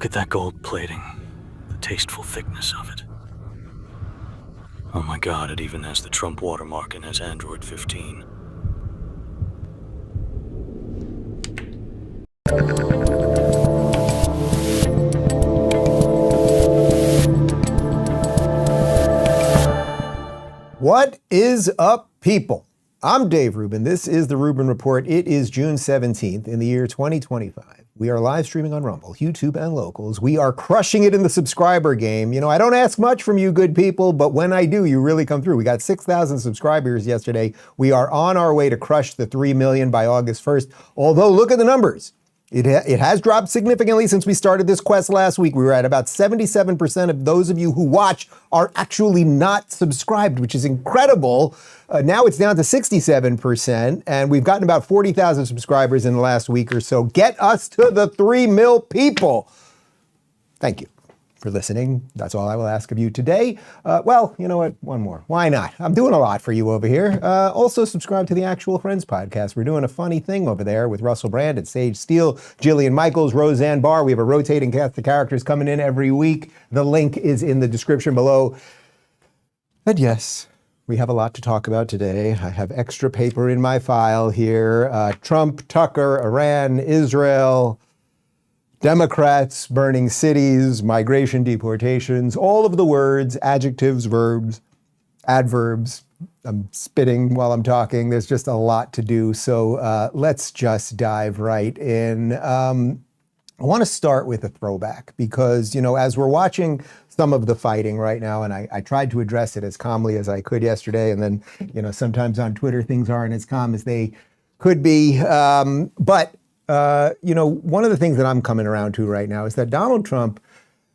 at that gold plating, the tasteful thickness of it. Oh my God, it even has the Trump watermark and has Android 15. What is up, people? I'm Dave Rubin. This is the Rubin Report. It is June 17th in the year 2025. We are live streaming on Rumble, YouTube, and Locals. We are crushing it in the subscriber game. You know, I don't ask much from you good people, but when I do, you really come through. We got 6,000 subscribers yesterday. We are on our way to crush the 3 million by August 1st. Although, look at the numbers. It has dropped significantly since we started this quest last week. We were at about 77% of those of you who watch are actually not subscribed, which is incredible. Now it's down to 67%, and we've gotten about 40,000 subscribers in the last week or so. Get us to the 3 mil people. Thank you for listening. That's all I will ask of you today. Well, you know what? One more. Why not? I'm doing a lot for you over here. Also, subscribe to the Actual Friends podcast. We're doing a funny thing over there with Russell Brand and Sage Steele, Jillian Michaels, Roseanne Barr. We have a rotating cast of characters coming in every week. The link is in the description below. And yes, we have a lot to talk about today. I have extra paper in my file here. Trump, Tucker, Iran, Israel, Democrats, burning cities, migration, deportations, all of the words, adjectives, verbs, adverbs. I'm spitting while I'm talking. There's just a lot to do. So let's just dive right in. I want to start with a throwback because, you know, as we're watching some of the fighting right now, and I tried to address it as calmly as I could yesterday, and then, you know, sometimes on Twitter things aren't as calm as they could be. You know, one of the things that I'm coming around to right now is that Donald Trump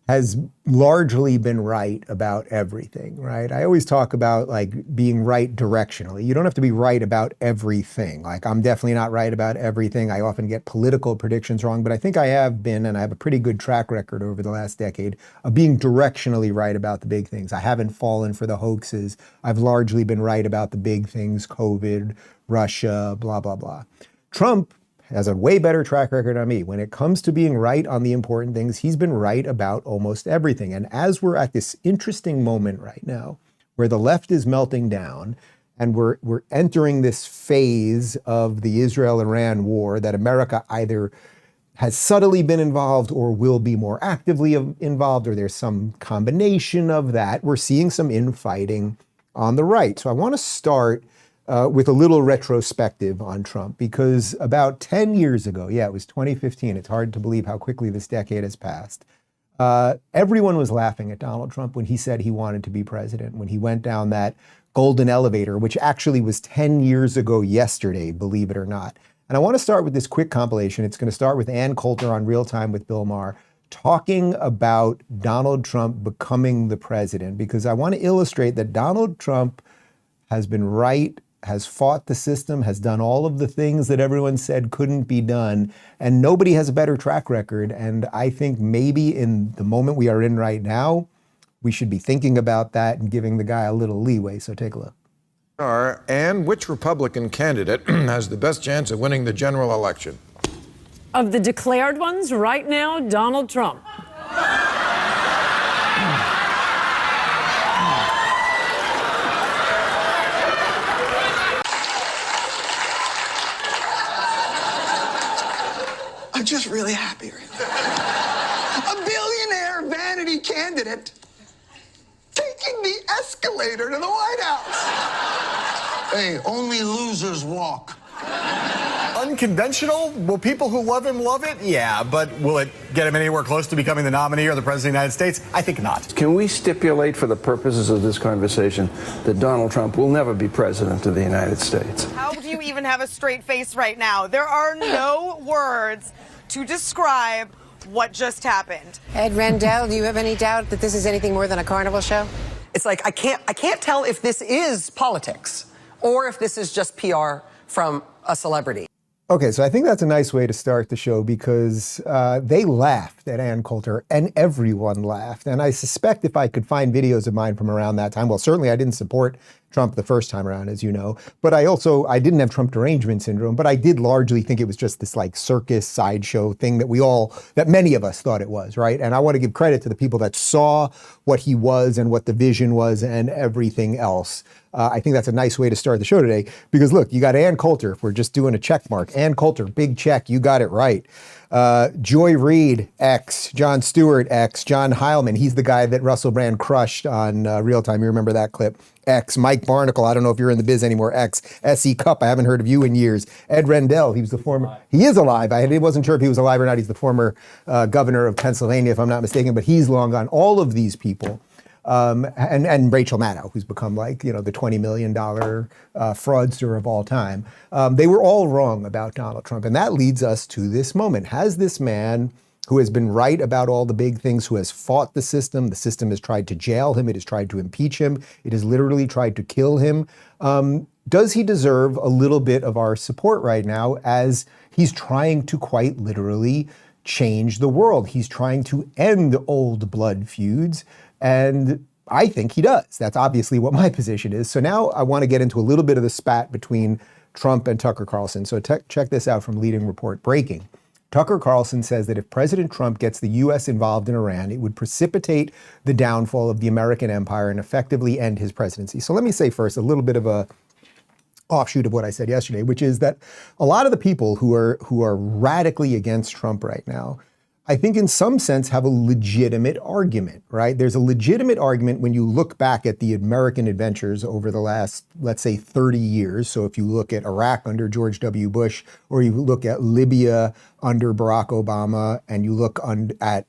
has largely been right about everything, right? I always talk about like being right directionally. You don't have to be right about everything. Like I'm definitely not right about everything. I often get political predictions wrong, but I think I have been, and I have a pretty good track record over the last decade of being directionally right about the big things. I haven't fallen for the hoaxes. I've largely been right about the big things, COVID, Russia, blah, blah, blah. Trump has a way better track record on me. When it comes to being right on the important things, he's been right about almost everything. And as we're at this interesting moment right now, where the left is melting down, and we're entering this phase of the Israel-Iran war that America either has subtly been involved or will be more actively involved, or there's some combination of that, we're seeing some infighting on the right. So I want to start with a little retrospective on Trump, because about 10 years ago, yeah, it was 2015. It's hard to believe how quickly this decade has passed. Everyone was laughing at Donald Trump when he said he wanted to be president, when he went down that golden elevator, which actually was 10 years ago yesterday, believe it or not. And I want to start with this quick compilation. It's going to start with Ann Coulter on Real Time with Bill Maher, talking about Donald Trump becoming the president, because I want to illustrate that Donald Trump has been right, has fought the system, has done all of the things that everyone said couldn't be done, and nobody has a better track record. And I think maybe in the moment we are in right now, we should be thinking about that and giving the guy a little leeway. So take a look. And which Republican candidate has the best chance of winning the general election? Of the declared ones right now, Donald Trump. I'm just really happy right now. A billionaire vanity candidate taking the escalator to the White House. Hey, only losers walk. Unconventional? Will people who love him love it? Yeah, but will it get him anywhere close to becoming the nominee or the president of the United States? I think not. Can we stipulate for the purposes of this conversation that Donald Trump will never be president of the United States? How do you even have a straight face right now? There are no words to describe what just happened. Ed Rendell, do you have any doubt that this is anything more than a carnival show? It's like I can't tell if this is politics or if this is just PR from a celebrity. Okay, so I think that's a nice way to start the show because they laughed at Ann Coulter and everyone laughed. And I suspect if I could find videos of mine from around that time, well, certainly I didn't support Trump the first time around, as you know, but I didn't have Trump derangement syndrome, but I did largely think it was just this like circus sideshow thing that many of us thought it was, right? And I want to give credit to the people that saw what he was and what the vision was and everything else. I think that's a nice way to start the show today because look, you got Ann Coulter, if we're just doing a check mark. Ann Coulter, big check, you got it right. Joy Reid, X. Jon Stewart, X. John Heilman, he's the guy that Russell Brand crushed on Real Time. You remember that clip? X. Mike Barnacle, I don't know if you're in the biz anymore, X. S.E. Cupp, I haven't heard of you in years. Ed Rendell, he was the former, he is alive. I wasn't sure if he was alive or not. He's the former governor of Pennsylvania, if I'm not mistaken, but he's long gone. All of these people. And Rachel Maddow, who's become like, the $20 million fraudster of all time. They were all wrong about Donald Trump. And that leads us to this moment. Has this man who has been right about all the big things, who has fought the system has tried to jail him, it has tried to impeach him, it has literally tried to kill him. Does he deserve a little bit of our support right now as he's trying to quite literally change the world? He's trying to end old blood feuds. And I think he does. That's obviously what my position is. So now I want to get into a little bit of the spat between Trump and Tucker Carlson. So check this out from Leading Report. Breaking. Tucker Carlson says that if President Trump gets the U.S. involved in Iran, it would precipitate the downfall of the American empire and effectively end his presidency. So let me say first a little bit of a offshoot of what I said yesterday, which is that a lot of the people who are radically against Trump right now, I think in some sense have a legitimate argument, right? There's a legitimate argument when you look back at the American adventures over the last, let's say, 30 years. So if you look at Iraq under George W. Bush, or you look at Libya under Barack Obama, and you look at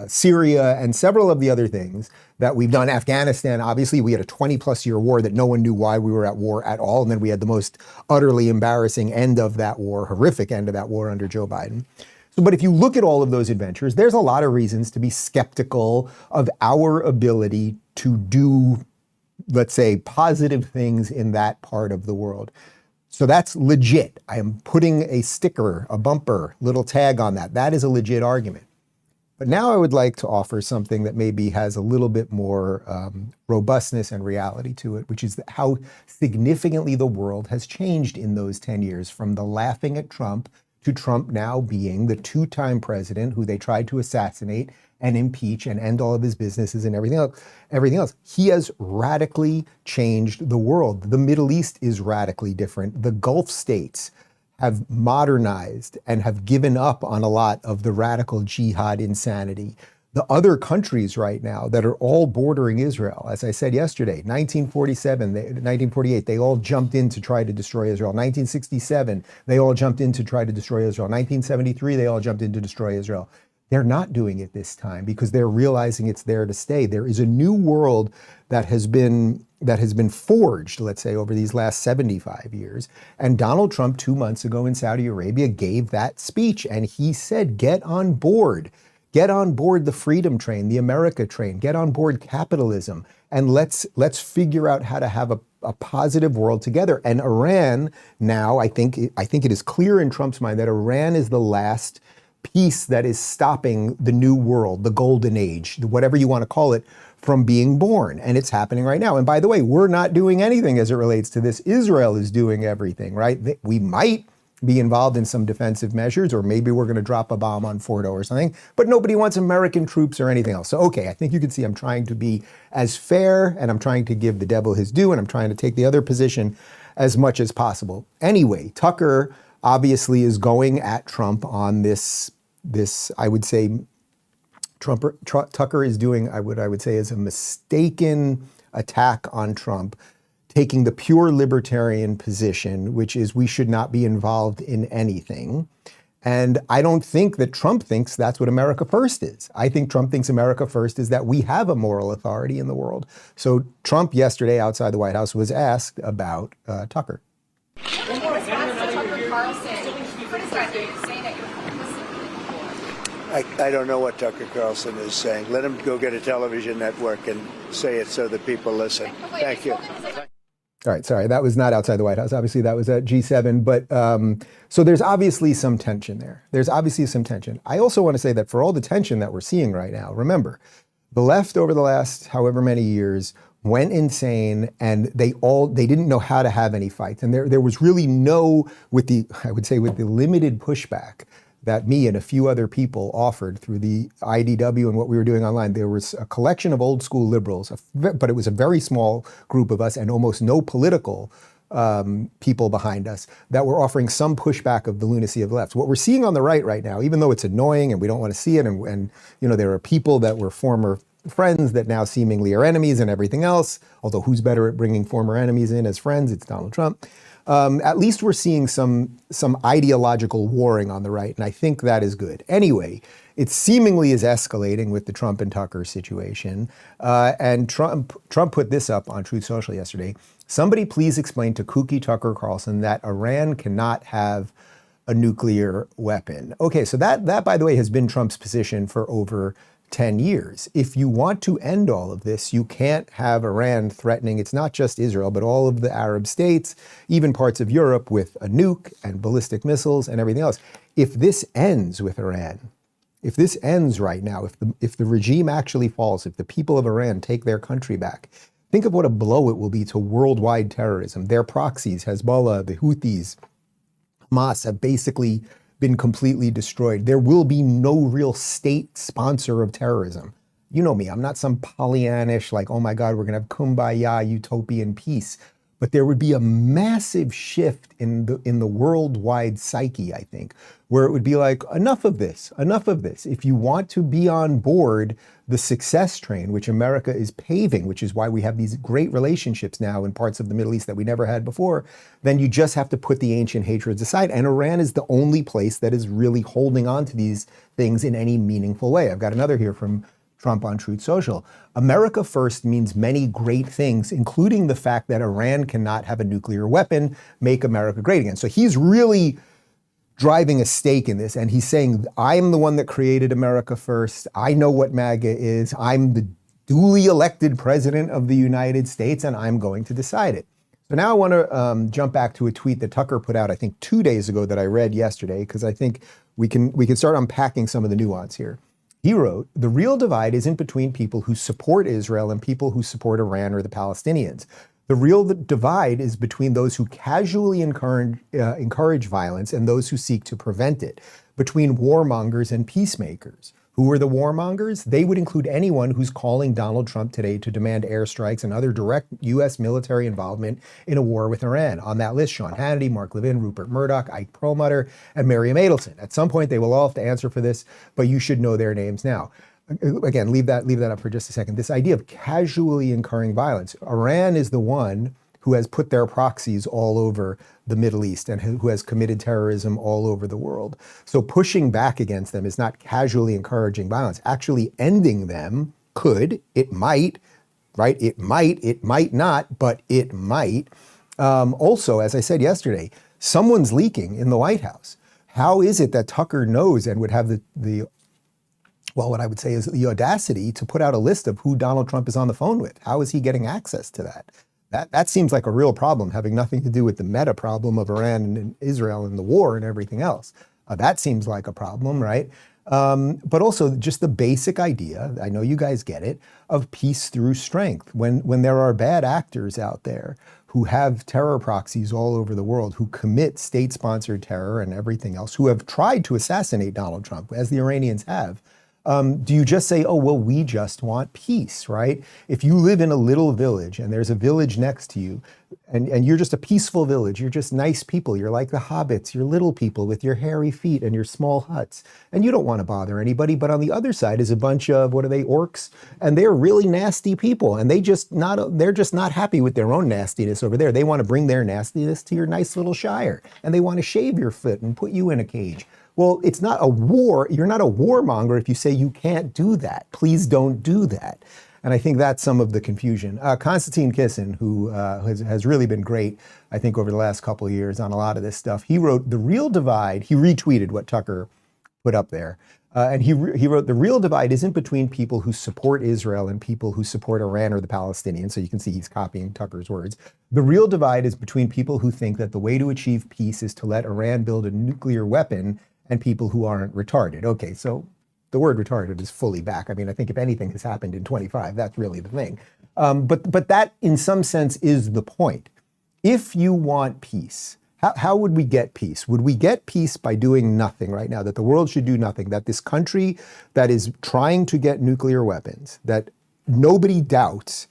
Syria and several of the other things that we've done. Afghanistan, obviously, we had a 20-plus year war that no one knew why we were at war at all. And then we had the most utterly embarrassing end of that war, horrific end of that war under Joe Biden. But if you look at all of those adventures, there's a lot of reasons to be skeptical of our ability to do, let's say, positive things in that part of the world. So that's legit. I am putting a sticker, a bumper, little tag on that. That is a legit argument. But now I would like to offer something that maybe has a little bit more robustness and reality to it, which is how significantly the world has changed in those 10 years, from the laughing at Trump to Trump now being the two-time president who they tried to assassinate and impeach and end all of his businesses and everything else. He has radically changed the world. The Middle East is radically different. The Gulf states have modernized and have given up on a lot of the radical jihad insanity. The other countries right now that are all bordering Israel, as I said yesterday, 1947, 1948, they all jumped in to try to destroy Israel. 1967, they all jumped in to try to destroy Israel. 1973, they all jumped in to destroy Israel. They're not doing it this time because they're realizing it's there to stay. There is a new world that has been forged, let's say, over these last 75 years. And Donald Trump 2 months ago in Saudi Arabia gave that speech, and he said, get on board. Get on board the freedom train, the America train, get on board capitalism, and let's figure out how to have a positive world together. And Iran now, I think it is clear in Trump's mind that Iran is the last piece that is stopping the new world, the golden age, whatever you want to call it, from being born. And it's happening right now. And by the way, we're not doing anything as it relates to this. Israel is doing everything, right? We might be involved in some defensive measures, or maybe we're going to drop a bomb on Fordo or something, but nobody wants American troops or anything else. So, okay, I think you can see I'm trying to be as fair, and I'm trying to give the devil his due, and I'm trying to take the other position as much as possible. Anyway, Tucker obviously is going at Trump on this I would say, Tucker is doing, I would say, is a mistaken attack on Trump, taking the pure libertarian position, which is we should not be involved in anything. And I don't think that Trump thinks that's what America First is. I think Trump thinks America First is that we have a moral authority in the world. So Trump yesterday outside the White House was asked about Tucker. I don't know what Tucker Carlson is saying. Let him go get a television network and say it so that people listen. Thank you. All right, sorry, that was not outside the White House. Obviously, that was at G7. But so there's obviously some tension there. There's obviously some tension. I also want to say that for all the tension that we're seeing right now, remember, the left over the last however many years went insane, and they didn't know how to have any fights. And there was really no, with the limited pushback that me and a few other people offered through the IDW and what we were doing online, there was a collection of old school liberals, but it was a very small group of us and almost no political people behind us that were offering some pushback of the lunacy of the left. What we're seeing on the right now, even though it's annoying and we don't want to see it, and there are people that were former friends that now seemingly are enemies and everything else, although who's better at bringing former enemies in as friends? It's Donald Trump. At least we're seeing some ideological warring on the right, and I think that is good. Anyway, it seemingly is escalating with the Trump and Tucker situation, and Trump put this up on Truth Social yesterday. Somebody please explain to kooky Tucker Carlson that Iran cannot have a nuclear weapon. Okay, so that by the way has been Trump's position for over 10 years. If you want to end all of this, you can't have Iran threatening, it's not just Israel, but all of the Arab states, even parts of Europe with a nuke and ballistic missiles and everything else. If this ends with Iran, if this ends right now, if the regime actually falls, if the people of Iran take their country back, think of what a blow it will be to worldwide terrorism. Their proxies, Hezbollah, the Houthis, Hamas, have basically been completely destroyed. There will be no real state sponsor of terrorism. You know me, I'm not some Pollyannish, like, oh my God, we're gonna have kumbaya, utopian peace. But there would be a massive shift in the worldwide psyche, I think, where it would be like, enough of this, enough of this. If you want to be on board the success train, which America is paving, which is why we have these great relationships now in parts of the Middle East that we never had before, then you just have to put the ancient hatreds aside. And Iran is the only place that is really holding on to these things in any meaningful way. I've got another here from Trump on Truth Social. America first means many great things, including the fact that Iran cannot have a nuclear weapon, make America great again. So he's really driving a stake in this, and he's saying, I'm the one that created America first. I know what MAGA is. I'm the duly elected president of the United States, and I'm going to decide it. So now I want to jump back to a tweet that Tucker put out, I think 2 days ago, that I read yesterday, because I think we can start unpacking some of the nuance here. He wrote, the real divide isn't between people who support Israel and people who support Iran or the Palestinians. The real divide is between those who casually encourage violence and those who seek to prevent it, between warmongers and peacemakers. Who are the warmongers? They would include anyone who's calling Donald Trump today to demand airstrikes and other direct U.S. military involvement in a war with Iran. On that list, Sean Hannity, Mark Levin, Rupert Murdoch, Ike Perlmutter, and Miriam Adelson. At some point, they will all have to answer for this, but you should know their names now. Again, leave that up for just a second. This idea of casually incurring violence. Iran is the one who has put their proxies all over the Middle East and who has committed terrorism all over the world. So pushing back against them is not casually encouraging violence. Actually ending them could, it might, right? It might not, but it might. Also, as I said yesterday, someone's leaking in the White House. How is it that Tucker knows and would have what I would say is the audacity to put out a list of who Donald Trump is on the phone with? How is he getting access to that? That seems like a real problem, having nothing to do with the meta problem of Iran and Israel and the war and everything else. That seems like a problem, right? But also just the basic idea, I know you guys get it, of peace through strength. When there are bad actors out there who have terror proxies all over the world, who commit state-sponsored terror and everything else, who have tried to assassinate Donald Trump, as the Iranians have, do you just say, oh, well, we just want peace, right? If you live in a little village and there's a village next to you and you're just a peaceful village, you're just nice people, you're like the hobbits, you're little people with your hairy feet and your small huts, and you don't want to bother anybody, but on the other side is a bunch of, what are they, orcs? And they're really nasty people, and they're just not happy with their own nastiness over there. They want to bring their nastiness to your nice little shire, and they want to shave your foot and put you in a cage. Well, it's not a war. You're not a warmonger if you say you can't do that. Please don't do that. And I think that's some of the confusion. Konstantin Kisin, who has really been great, I think, over the last couple of years on a lot of this stuff, he wrote, the real divide, he retweeted what Tucker put up there. And he wrote, the real divide isn't between people who support Israel and people who support Iran or the Palestinians. So you can see he's copying Tucker's words. The real divide is between people who think that the way to achieve peace is to let Iran build a nuclear weapon and people who aren't retarded. Okay, so the word retarded is fully back. I mean, I think if anything has happened in 25, that's really the thing. But that, in some sense, is the point. If you want peace, how would we get peace? Would we get peace by doing nothing right now, that the world should do nothing, that this country that is trying to get nuclear weapons, that nobody doubts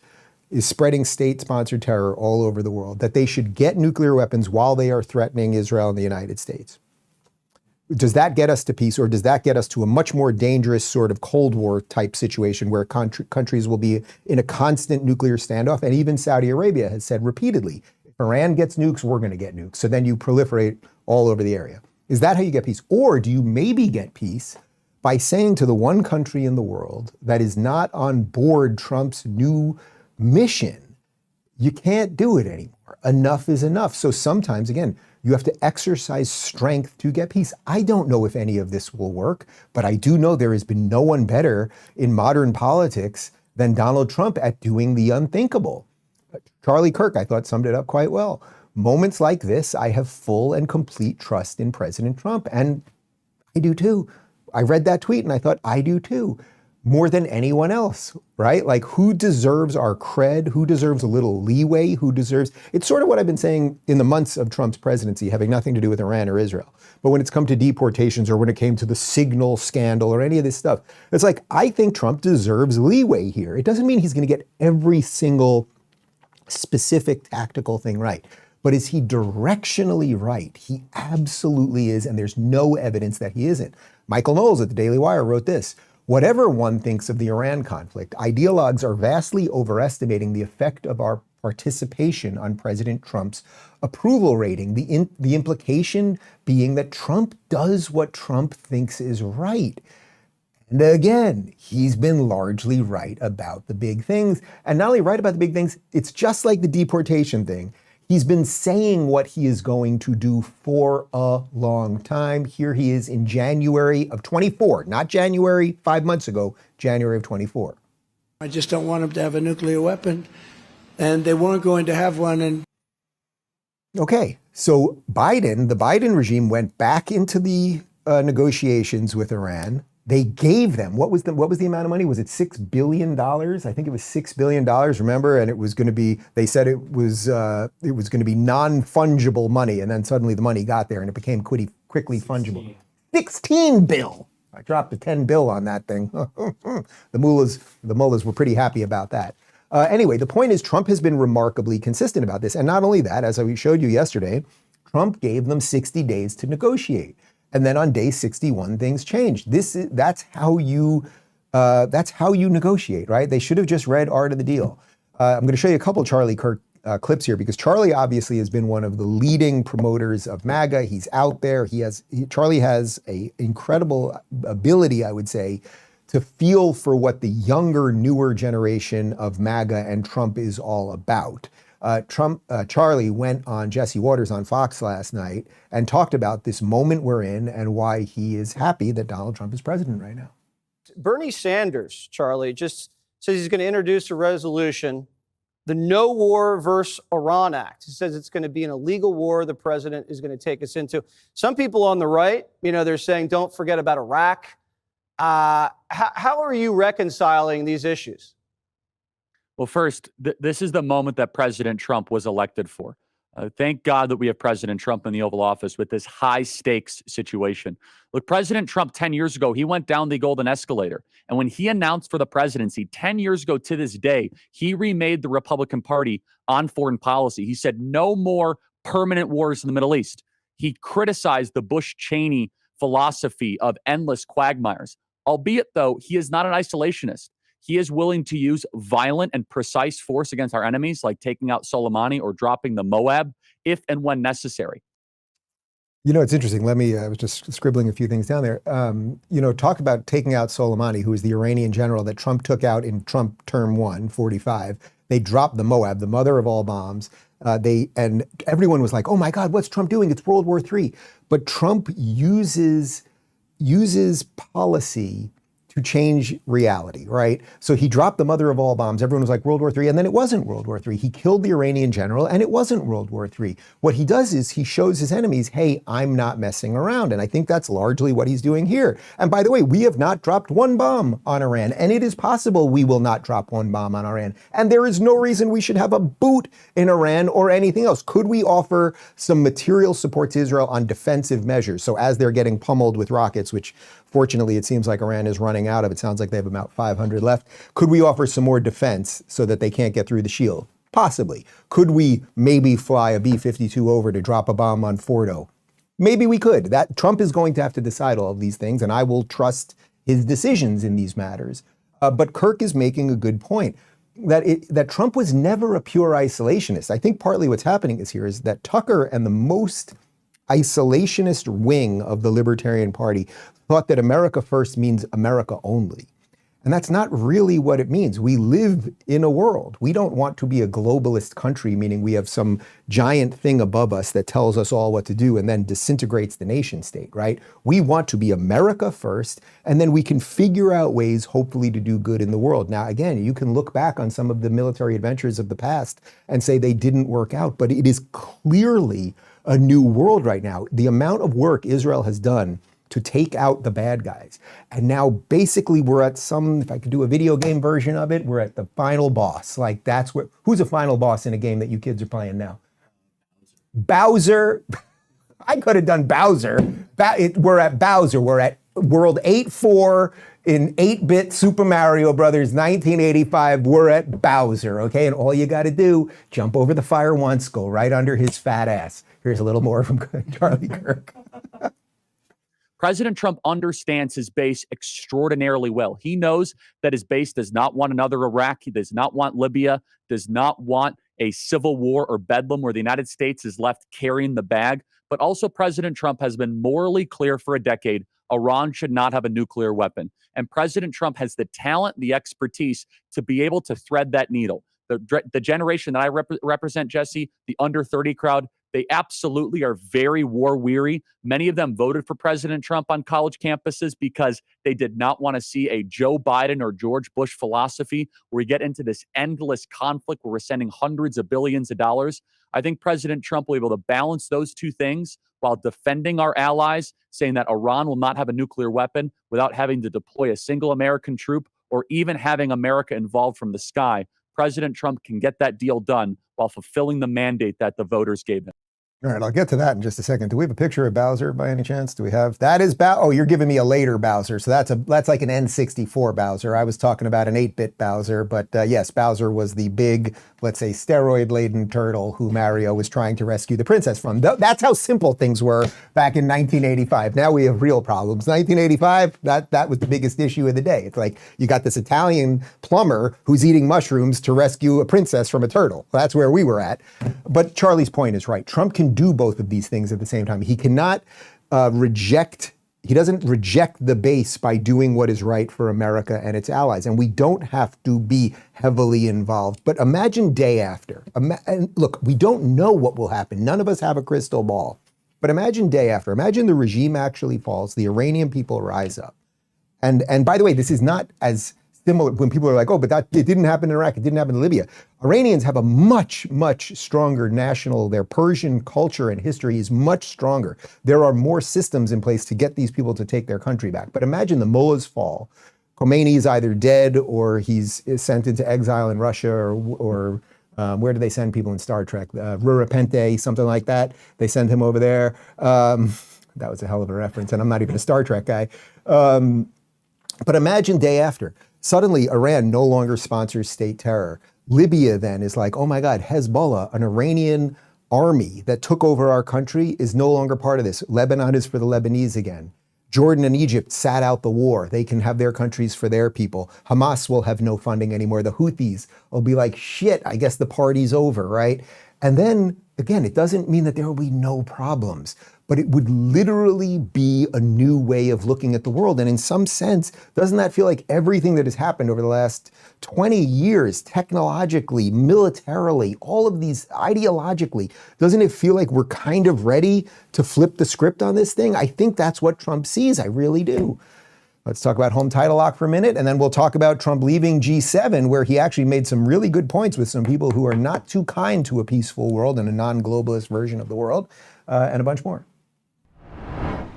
is spreading state-sponsored terror all over the world, that they should get nuclear weapons while they are threatening Israel and the United States? Does that get us to peace, or does that get us to a much more dangerous sort of Cold War type situation where countries will be in a constant nuclear standoff? And even Saudi Arabia has said repeatedly, if Iran gets nukes, we're going to get nukes. So then you proliferate all over the area. Is that how you get peace? Or do you maybe get peace by saying to the one country in the world that is not on board Trump's new mission, you can't do it anymore. Enough is enough. So sometimes, again, you have to exercise strength to get peace. I don't know if any of this will work, but I do know there has been no one better in modern politics than Donald Trump at doing the unthinkable. Charlie Kirk, I thought, summed it up quite well. Moments like this, I have full and complete trust in President Trump. And I do too. I read that tweet and I thought, I do too. More than anyone else, right? Like, who deserves our cred? Who deserves a little leeway? Who deserves, it's sort of what I've been saying in the months of Trump's presidency, having nothing to do with Iran or Israel. But when it's come to deportations, or when it came to the Signal scandal or any of this stuff, it's like, I think Trump deserves leeway here. It doesn't mean he's going to get every single specific tactical thing right. But is he directionally right? He absolutely is, and there's no evidence that he isn't. Michael Knowles at the Daily Wire wrote this: whatever one thinks of the Iran conflict, ideologues are vastly overestimating the effect of our participation on President Trump's approval rating. The implication being that Trump does what Trump thinks is right. And again, he's been largely right about the big things. And not only right about the big things, it's just like the deportation thing. He's been saying what he is going to do for a long time. Here he is in January of 24, not January 5 months ago, January of 24. I just don't want them to have a nuclear weapon, and they weren't going to have one. And okay, so the Biden regime went back into the negotiations with Iran. They gave them, what was the amount of money? Was it $6 billion? I think it was $6 billion, remember? And it was going to be, they said it was going to be non-fungible money. And then suddenly the money got there and it became quickly fungible. 16 bill. I dropped a 10 bill on that thing. The mullahs were pretty happy about that. Anyway, the point is Trump has been remarkably consistent about this. And not only that, as I showed you yesterday, Trump gave them 60 days to negotiate. And then on day 61, things changed. That's how you negotiate, right? They should have just read Art of the Deal. I'm going to show you a couple Charlie Kirk clips here, because Charlie obviously has been one of the leading promoters of MAGA. He's out there. Charlie has an incredible ability, I would say, to feel for what the younger, newer generation of MAGA and Trump is all about. Charlie went on Jesse Waters on Fox last night and talked about this moment we're in and why he is happy that Donald Trump is president right now. Bernie Sanders, Charlie, just says he's going to introduce a resolution, the No War vs. Iran Act. He says it's going to be an illegal war the president is going to take us into. Some people on the right, they're saying don't forget about Iraq. How are you reconciling these issues? Well, first, this is the moment that President Trump was elected for. Thank God that we have President Trump in the Oval Office with this high-stakes situation. Look, President Trump 10 years ago, he went down the golden escalator. And when he announced for the presidency 10 years ago to this day, he remade the Republican Party on foreign policy. He said no more permanent wars in the Middle East. He criticized the Bush-Cheney philosophy of endless quagmires. Albeit, though, he is not an isolationist. He is willing to use violent and precise force against our enemies, like taking out Soleimani or dropping the Moab, if and when necessary. It's interesting. I was just scribbling a few things down there. Talk about taking out Soleimani, who is the Iranian general that Trump took out in Trump term 1, 45. They dropped the Moab, the mother of all bombs. And everyone was like, oh my God, what's Trump doing? It's World War III. But Trump uses uses policy to change reality, right? So he dropped the mother of all bombs. Everyone was like World War III, and then it wasn't World War III. He killed the Iranian general, and it wasn't World War III. What he does is he shows his enemies, hey, I'm not messing around. And I think that's largely what he's doing here. And by the way, we have not dropped one bomb on Iran, and it is possible we will not drop one bomb on Iran. And there is no reason we should have a boot in Iran or anything else. Could we offer some material support to Israel on defensive measures? So as they're getting pummeled with rockets, which fortunately, it seems like Iran is running out of. It sounds like they have about 500 left. Could we offer some more defense so that they can't get through the shield? Possibly. Could we maybe fly a B-52 over to drop a bomb on Fordo? Maybe we could. That Trump is going to have to decide all of these things, and I will trust his decisions in these matters. But Kirk is making a good point that Trump was never a pure isolationist. I think partly what's happening is that Tucker and the most isolationist wing of the Libertarian Party thought that America first means America only. And that's not really what it means. We live in a world. We don't want to be a globalist country, meaning we have some giant thing above us that tells us all what to do and then disintegrates the nation state, right? We want to be America first, and then we can figure out ways, hopefully, to do good in the world. Now, again, you can look back on some of the military adventures of the past and say they didn't work out, but it is clearly a new world right now. The amount of work Israel has done to take out the bad guys. And now basically we're at if I could do a video game version of it, we're at the final boss. Like that's who's a final boss in a game that you kids are playing now? Bowser. I could have done Bowser. We're at Bowser. We're at World 8-4 in 8-bit Super Mario Brothers 1985. We're at Bowser, okay? And all you got to do, jump over the fire once, go right under his fat ass. Here's a little more from Charlie Kirk. President Trump understands his base extraordinarily well. He knows that his base does not want another Iraq. He does not want Libya, does not want a civil war or bedlam where the United States is left carrying the bag. But also President Trump has been morally clear for a decade. Iran should not have a nuclear weapon. And President Trump has the talent, the expertise to be able to thread that needle. The generation that I represent, Jesse, the under 30 crowd, they absolutely are very war weary. Many of them voted for President Trump on college campuses because they did not want to see a Joe Biden or George Bush philosophy where we get into this endless conflict where we're sending hundreds of billions of dollars. I think President Trump will be able to balance those two things while defending our allies, saying that Iran will not have a nuclear weapon without having to deploy a single American troop or even having America involved from the sky. President Trump can get that deal done while fulfilling the mandate that the voters gave him. All right, I'll get to that in just a second. Do we have a picture of Bowser by any chance? Do we have? That is Bowser. Oh, you're giving me a later Bowser. So that's like an N64 Bowser. I was talking about an 8-bit Bowser, but yes, Bowser was the big, let's say, steroid-laden turtle who Mario was trying to rescue the princess from. That's how simple things were back in 1985. Now we have real problems. 1985, that was the biggest issue of the day. It's like you got this Italian plumber who's eating mushrooms to rescue a princess from a turtle. That's where we were at. But Charlie's point is right. Trump can do both of these things at the same time. He cannot he doesn't reject the base by doing what is right for America and its allies. And we don't have to be heavily involved. But imagine day after. And look, we don't know what will happen. None of us have a crystal ball. But imagine day after. Imagine the regime actually falls. The Iranian people rise up. And by the way, this is not as similar when people are like, oh, but it didn't happen in Iraq, it didn't happen in Libya. Iranians have a much, much stronger their Persian culture and history is much stronger. There are more systems in place to get these people to take their country back. But imagine the mullahs fall. Khomeini is either dead or he's sent into exile in Russia or where do they send people in Star Trek? Rurapente, something like that. They send him over there. That was a hell of a reference, and I'm not even a Star Trek guy. But imagine day after. Suddenly, Iran no longer sponsors state terror. Libya then is like, oh my God, Hezbollah, an Iranian army that took over our country, is no longer part of this. Lebanon is for the Lebanese again. Jordan and Egypt sat out the war. They can have their countries for their people. Hamas will have no funding anymore. The Houthis will be like, shit, I guess the party's over, right? And then, again, it doesn't mean that there will be no problems. but it would literally be a new way of looking at the world. And in some sense, doesn't that feel like everything that has happened over the last 20 years, technologically, militarily, all of these ideologically, doesn't it feel like we're kind of ready to flip the script on this thing? I think that's what Trump sees. I really do. Let's talk about home title lock for a minute, and then we'll talk about Trump leaving G7, where he actually made some really good points with some people who are not too kind to a peaceful world and a non-globalist version of the world, and a bunch more.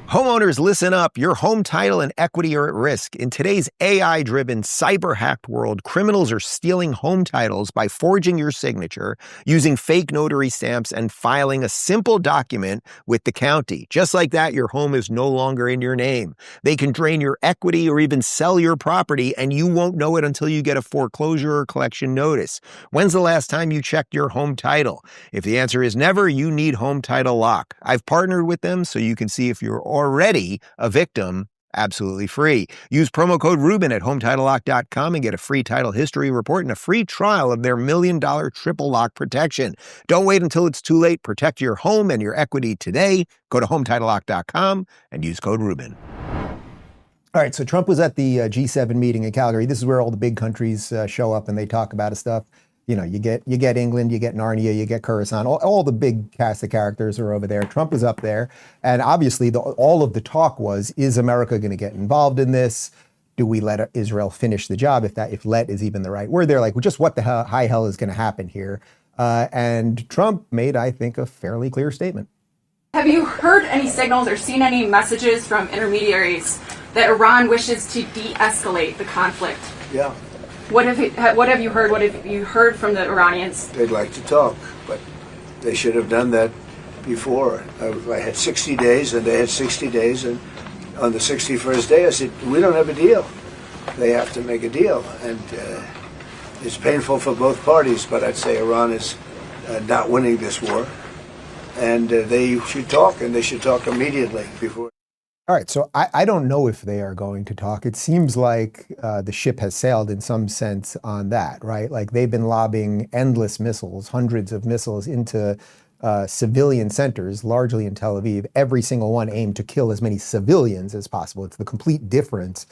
Homeowners, listen up. Your home title and equity are at risk. In today's AI-driven, cyber-hacked world, criminals are stealing home titles by forging your signature, using fake notary stamps, and filing a simple document with the county. Just like that, your home is no longer in your name. They can drain your equity or even sell your property, and you won't know it until you get a foreclosure or collection notice. When's the last time you checked your home title? If the answer is never, you need Home Title Lock. I've partnered with them so you can see if you're already a victim, absolutely free. Use promo code Rubin at HometitleLock.com and get a free title history report and a free trial of their $1 million triple lock protection. Don't wait until it's too late. Protect your home and your equity today. Go to HometitleLock.com and use code Rubin. All right, so Trump was at the G7 meeting in Calgary. This is where all the big countries show up and they talk about stuff. You know, you get England, you get Narnia, you get Coruscant, all the big cast of characters are over there. Trump was up there, and obviously all of the talk was, is America going to get involved in this? Do we let Israel finish the job, if let is even the right word? They're like, well, just what the high hell is going to happen here? And Trump made, I think, a fairly clear statement. Have you heard any signals or seen any messages from intermediaries that Iran wishes to de-escalate the conflict? Yeah. What have you heard? What have you heard from the Iranians? They'd like to talk, but they should have done that before. I had 60 days, and they had 60 days, and on the 61st day, I said, we don't have a deal. They have to make a deal, and it's painful for both parties, but I'd say Iran is not winning this war, and they should talk, and they should talk immediately before. All right, so I don't know if they are going to talk. It seems like the ship has sailed in some sense on that, right? Like they've been lobbing endless missiles, hundreds of missiles into civilian centers, largely in Tel Aviv, every single one aimed to kill as many civilians as possible. It's the complete difference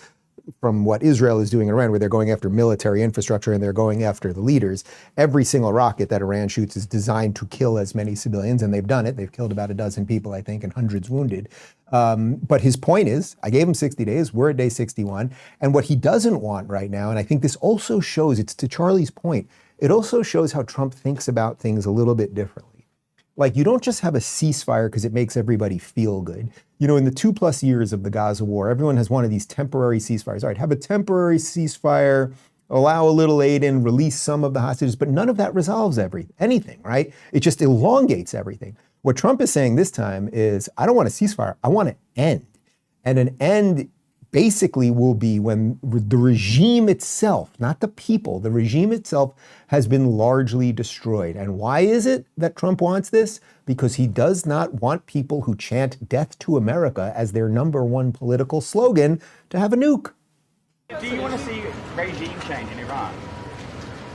from what Israel is doing in Iran, where they're going after military infrastructure and they're going after the leaders. Every single rocket that Iran shoots is designed to kill as many civilians, and they've done it. They've killed about a dozen people, I think, and hundreds wounded. But his point is, I gave him 60 days, we're at day 61, and what he doesn't want right now, and I think this also shows, it's to Charlie's point, it also shows how Trump thinks about things a little bit differently. Like, you don't just have a ceasefire because it makes everybody feel good. You know, in the 2+ years of the Gaza war, everyone has wanted these temporary ceasefires. All right, have a temporary ceasefire, allow a little aid in, release some of the hostages, but none of that resolves anything, right? It just elongates everything. What Trump is saying this time is, I don't want a ceasefire, I want an end. And an end basically will be when the regime itself, not the people, the regime itself has been largely destroyed. And why is it that Trump wants this? Because he does not want people who chant death to America as their #1 political slogan to have a nuke. Do you want to see regime change in Iran?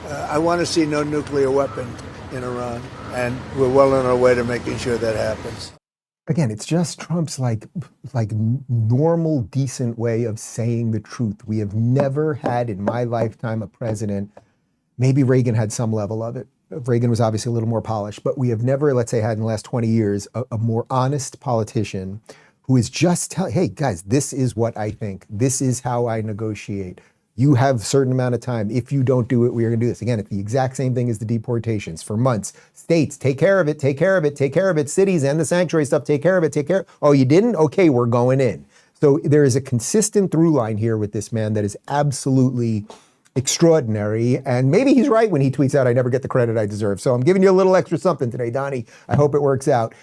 I want to see no nuclear weapon in Iran, and we're well on our way to making sure that happens. Again, it's just Trump's like normal, decent way of saying the truth. We have never had in my lifetime a president, maybe Reagan had some level of it. Reagan was obviously a little more polished, but we have never, let's say, had in the last 20 years, a more honest politician who is just telling, hey, guys, this is what I think. This is how I negotiate. You have a certain amount of time. If you don't do it, we are going to do this. Again, it's the exact same thing as the deportations for months. States, take care of it, take care of it, take care of it. Cities and the sanctuary stuff, take care of it, take care. Oh, you didn't? Okay, we're going in. So there is a consistent through line here with this man that is absolutely extraordinary. And maybe he's right when he tweets out, I never get the credit I deserve. So I'm giving you a little extra something today, Donnie. I hope it works out.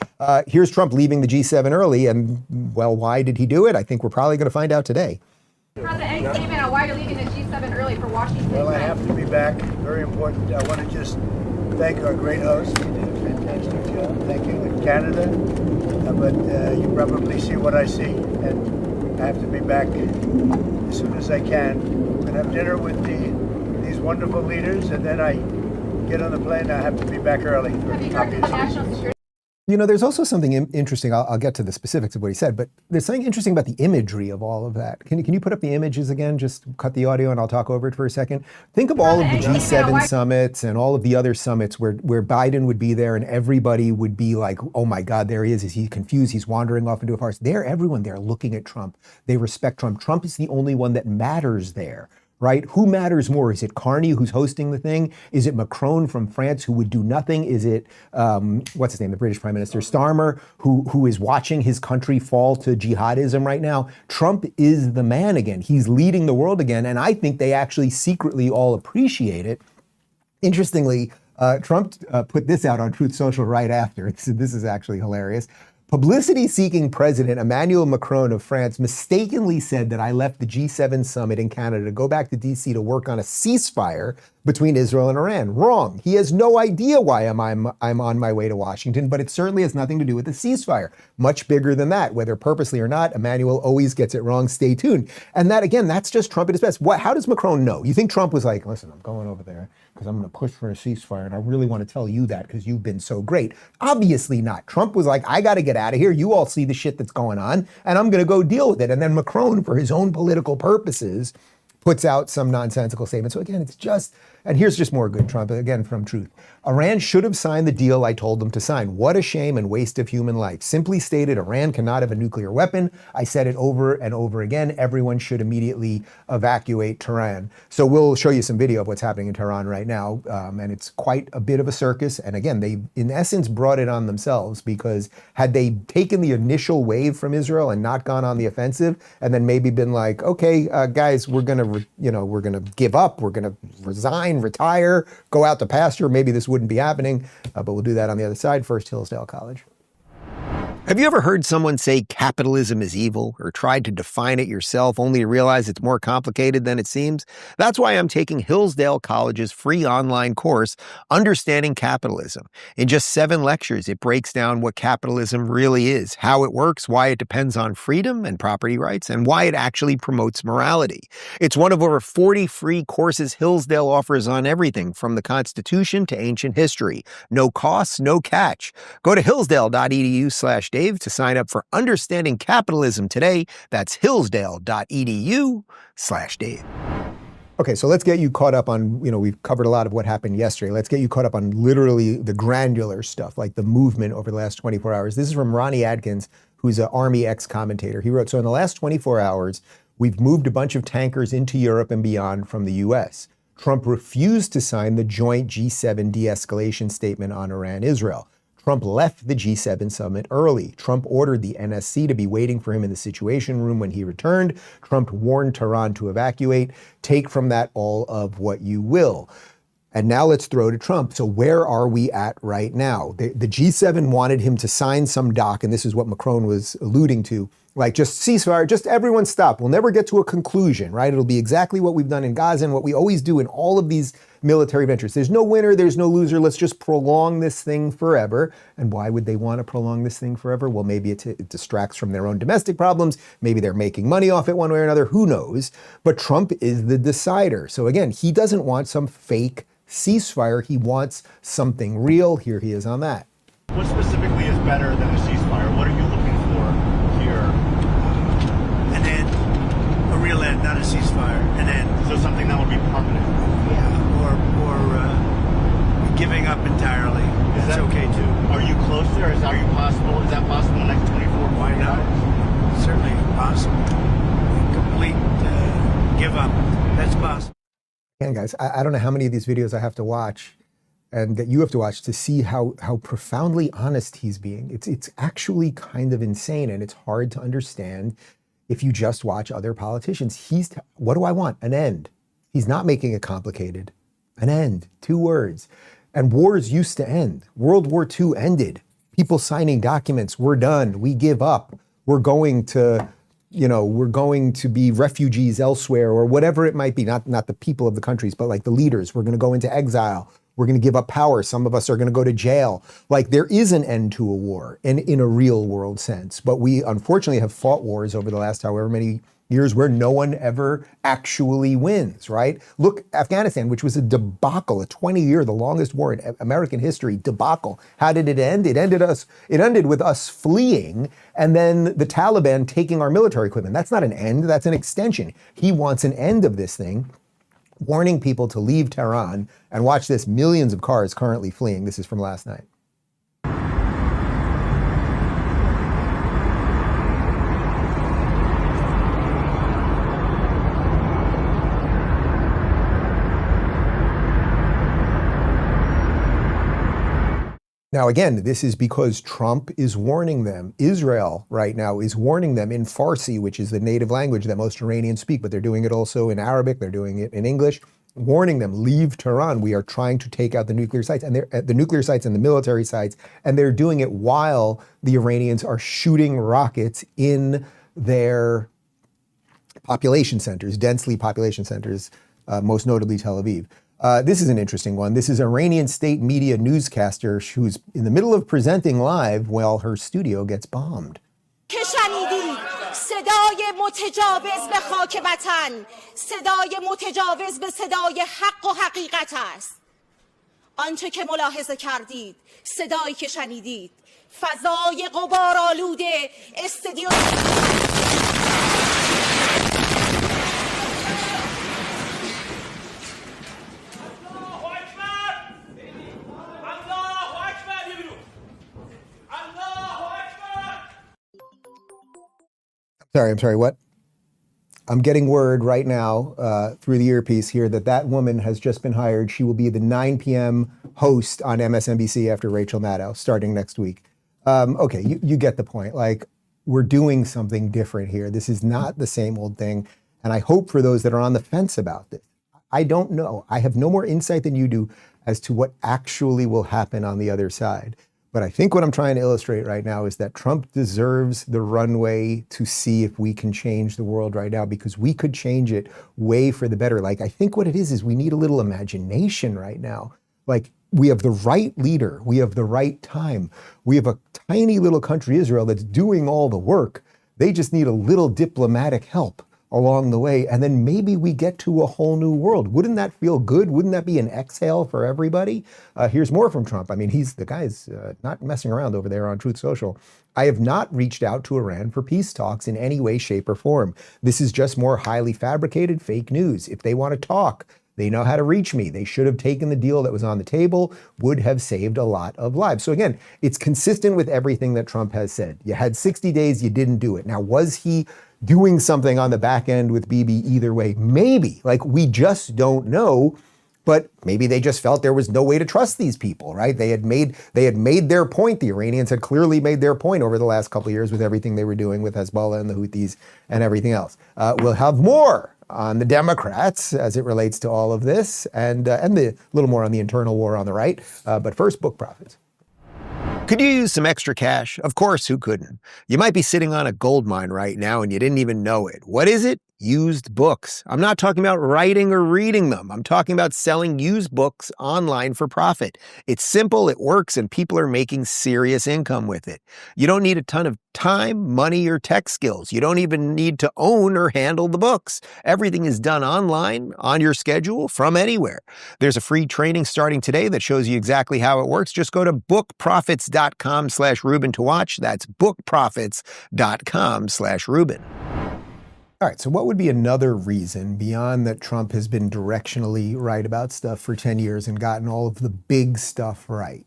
Here's Trump leaving the G7 early. And, well, why did he do it? I think we're probably going to find out today. President, any statement on why you're leaving the G7 early for Washington? Well, I have to be back. Very important. I want to just thank our great host. He did a fantastic job. Thank you in Canada. But you probably see what I see. And I have to be back as soon as I can. I'm going to have dinner with these wonderful leaders, and then I get on the plane. I have to be back early. Have you talked about national security? You know, there's also something interesting. I'll get to the specifics of what he said, but there's something interesting about the imagery of all of that. Can you put up the images again? Just cut the audio and I'll talk over it for a second. Think of all of the G7 summits and all of the other summits where Biden would be there and everybody would be like, oh my God, there he is. Is he confused? He's wandering off into a farce. Everyone there looking at Trump. They respect Trump. Trump is the only one that matters there. Right? Who matters more? Is it Carney who's hosting the thing? Is it Macron from France who would do nothing? Is it, what's his name, the British Prime Minister, Starmer, who is watching his country fall to jihadism right now? Trump is the man again. He's leading the world again. And I think they actually secretly all appreciate it. Interestingly, Trump put this out on Truth Social right after. This is actually hilarious. Publicity-seeking President Emmanuel Macron of France mistakenly said that I left the G7 summit in Canada to go back to D.C. to work on a ceasefire between Israel and Iran. Wrong. He has no idea why I'm on my way to Washington, but it certainly has nothing to do with the ceasefire. Much bigger than that. Whether purposely or not, Emmanuel always gets it wrong. Stay tuned. And that, again, that's just Trump at his best. How does Macron know? You think Trump was like, listen, I'm going over there because I'm going to push for a ceasefire, and I really want to tell you that because you've been so great. Obviously not. Trump was like, I got to get out of here. You all see the shit that's going on, and I'm going to go deal with it. And then Macron, for his own political purposes, puts out some nonsensical statement. So again, it's just, and here's just more good Trump, again, from Truth. Iran should have signed the deal I told them to sign. What a shame and waste of human life. Simply stated, Iran cannot have a nuclear weapon. I said it over and over again. Everyone should immediately evacuate Tehran. So we'll show you some video of what's happening in Tehran right now. And it's quite a bit of a circus. And again, they, in essence, brought it on themselves because had they taken the initial wave from Israel and not gone on the offensive, and then maybe been like, okay, guys, we're going to give up. We're going to resign, retire, go out to pasture. Maybe this wouldn't be happening, but we'll do that on the other side. First, Hillsdale College. Have you ever heard someone say capitalism is evil or tried to define it yourself only to realize it's more complicated than it seems? That's why I'm taking Hillsdale College's free online course, Understanding Capitalism. In just 7 lectures, it breaks down what capitalism really is, how it works, why it depends on freedom and property rights, and why it actually promotes morality. It's one of over 40 free courses Hillsdale offers on everything from the Constitution to ancient history. No costs, no catch. Go to hillsdale.edu/Dave to sign up for Understanding Capitalism today. That's hillsdale.edu/Dave. Okay, so let's get you caught up on, we've covered a lot of what happened yesterday. Let's get you caught up on literally the granular stuff, like the movement over the last 24 hours. This is from Ronnie Adkins, who's an Army ex-commentator. He wrote, so in the last 24 hours, we've moved a bunch of tankers into Europe and beyond from the US. Trump refused to sign the joint G7 de-escalation statement on Iran-Israel. Trump left the G7 summit early. Trump ordered the NSC to be waiting for him in the Situation Room when he returned. Trump warned Tehran to evacuate. Take from that all of what you will. And now let's throw to Trump. So where are we at right now? The G7 wanted him to sign some doc, and this is what Macron was alluding to, like just ceasefire, just everyone stop. We'll never get to a conclusion, right? It'll be exactly what we've done in Gaza and what we always do in all of these military ventures. There's no winner, there's no loser. Let's just prolong this thing forever. And why would they want to prolong this thing forever? Well, maybe it distracts from their own domestic problems. Maybe they're making money off it one way or another. Who knows? But Trump is the decider. So again, he doesn't want some fake ceasefire. He wants something real. Here he is on that. What specifically is better than a ceasefire? What are you looking for here? An end, a real end, not a ceasefire. An end. So something that would be permanent. Yeah, or giving up entirely. That's okay too. Are you close there? Is that possible in the next 24? Why not? Certainly possible. Complete give up. That's possible. Again, guys, I don't know how many of these videos I have to watch and that you have to watch to see how profoundly honest he's being. It's actually kind of insane, and it's hard to understand if you just watch other politicians. What do I want? An end. He's not making it complicated. An end. 2 words. And wars used to end. World War II ended. People signing documents. We're done. We give up. We're going to be refugees elsewhere, or whatever it might be. Not the people of the countries, but like the leaders. We're going to go into exile. We're going to give up power. Some of us are going to go to jail. Like, there is an end to a war in a real world sense. But we unfortunately have fought wars over the last however many years where no one ever actually wins, right? Look, Afghanistan, which was a debacle, a 20-year, the longest war in American history, debacle. How did it end? It ended with us fleeing and then the Taliban taking our military equipment. That's not an end, that's an extension. He wants an end of this thing, warning people to leave Tehran. And watch this, millions of cars currently fleeing. This is from last night. Now, again, this is because Trump is warning them. Israel right now is warning them in Farsi, which is the native language that most Iranians speak, but they're doing it also in Arabic, they're doing it in English, warning them, leave Tehran. We are trying to take out the nuclear sites, and the nuclear sites and the military sites, and they're doing it while the Iranians are shooting rockets in their population centers, densely population centers, most notably Tel Aviv. This is an interesting one. This is Iranian state media newscaster who's in the middle of presenting live while her studio gets bombed. صدای متجاوز به خاک وطن، صدای متجاوز به صدای حق و حقیقت است. آنچه که ملاحظه کردید، صدایی که شنیدید، فضای غبارآلود استادیوم. I'm sorry, what? I'm getting word right now through the earpiece here that woman has just been hired. She will be the 9 p.m. host on MSNBC after Rachel Maddow starting next week. Okay, you get the point. Like, we're doing something different here. This is not the same old thing. And I hope for those that are on the fence about this, I don't know. I have no more insight than you do as to what actually will happen on the other side. But I think what I'm trying to illustrate right now is that Trump deserves the runway to see if we can change the world right now, because we could change it way for the better. Like, I think what it is we need a little imagination right now. Like, we have the right leader. We have the right time. We have a tiny little country, Israel, that's doing all the work. They just need a little diplomatic help along the way. And then maybe we get to a whole new world. Wouldn't that feel good? Wouldn't that be an exhale for everybody? Here's more from Trump. I mean, the guy's not messing around over there on Truth Social. I have not reached out to Iran for peace talks in any way, shape, or form. This is just more highly fabricated fake news. If they want to talk, they know how to reach me. They should have taken the deal that was on the table, would have saved a lot of lives. So again, it's consistent with everything that Trump has said. You had 60 days, you didn't do it. Now, was he doing something on the back end with Bibi either way? Maybe. Like, we just don't know. But maybe they just felt there was no way to trust these people, right? They had made their point. The Iranians had clearly made their point over the last couple of years with everything they were doing with Hezbollah and the Houthis and everything else. We'll have more on the Democrats as it relates to all of this, and the little more on the internal war on the right. But first, book profits. Could you use some extra cash? Of course, who couldn't? You might be sitting on a gold mine right now and you didn't even know it. What is it? Used books. I'm not talking about writing or reading them. I'm talking about selling used books online for profit. It's simple, it works, and people are making serious income with it. You don't need a ton of time, money, or tech skills. You don't even need to own or handle the books. Everything is done online, on your schedule, from anywhere. There's a free training starting today that shows you exactly how it works. Just go to bookprofits.com/Rubin to watch. That's bookprofits.com/Rubin. All right, so what would be another reason beyond that Trump has been directionally right about stuff for 10 years and gotten all of the big stuff right?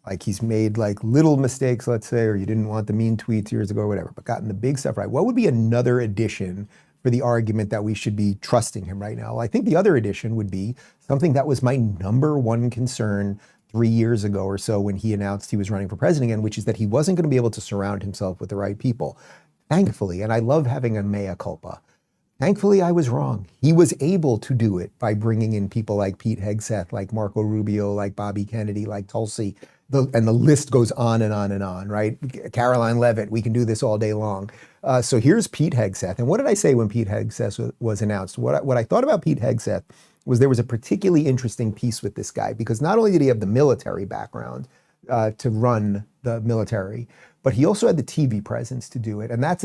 Like, he's made like little mistakes, let's say, or you didn't want the mean tweets years ago or whatever, but gotten the big stuff right. What would be another addition for the argument that we should be trusting him right now? I think the other addition would be something that was my number one concern 3 years ago or so when he announced he was running for president again, which is that he wasn't going to be able to surround himself with the right people. Thankfully, and I love having a mea culpa, thankfully I was wrong. He was able to do it by bringing in people like Pete Hegseth, like Marco Rubio, like Bobby Kennedy, like Tulsi, and the list goes on and on and on, right? Caroline Leavitt, we can do this all day long. So here's Pete Hegseth. And what did I say when Pete Hegseth was announced? What I thought about Pete Hegseth was there was a particularly interesting piece with this guy, because not only did he have the military background, to run the military, but he also had the TV presence to do it. And that's